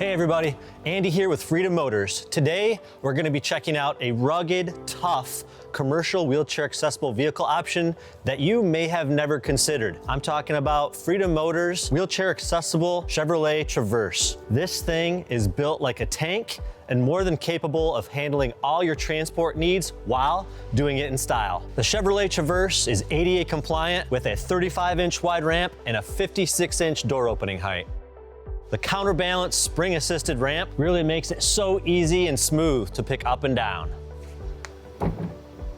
Hey everybody, Andy here with Freedom Motors. Today, we're gonna be checking out a rugged, tough, commercial wheelchair accessible vehicle option that you may have never considered. I'm talking about Freedom Motors wheelchair accessible Chevrolet Traverse. This thing is built like a tank and more than capable of handling all your transport needs while doing it in style. The Chevrolet Traverse is ADA compliant with a 35-inch wide ramp and a 56-inch door opening height. The counterbalance spring-assisted ramp really makes it so easy and smooth to pick up and down.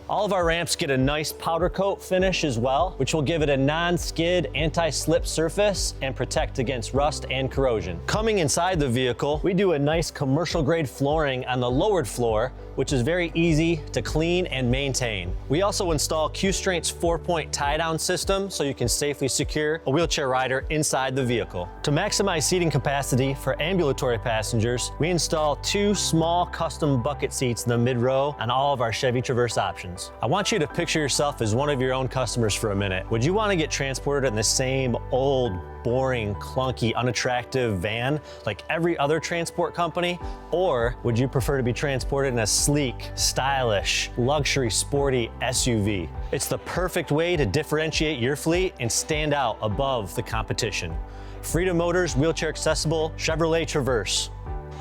All of our ramps get a nice powder coat finish as well, which will give it a non-skid, anti-slip surface and protect against rust and corrosion. Coming inside the vehicle, we do a nice commercial grade flooring on the lowered floor, which is very easy to clean and maintain. We also install Q-Straint's 4-point tie-down system so you can safely secure a wheelchair rider inside the vehicle. To maximize seating capacity for ambulatory passengers, we install 2 small custom bucket seats in the mid-row on all of our Chevy Traverse options. I want you to picture yourself as one of your own customers for a minute. Would you want to get transported in the same old, boring, clunky, unattractive van like every other transport company? Or would you prefer to be transported in a sleek, stylish, luxury, sporty SUV? It's the perfect way to differentiate your fleet and stand out above the competition. Freedom Motors wheelchair accessible Chevrolet Traverse.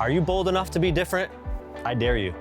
Are you bold enough to be different? I dare you.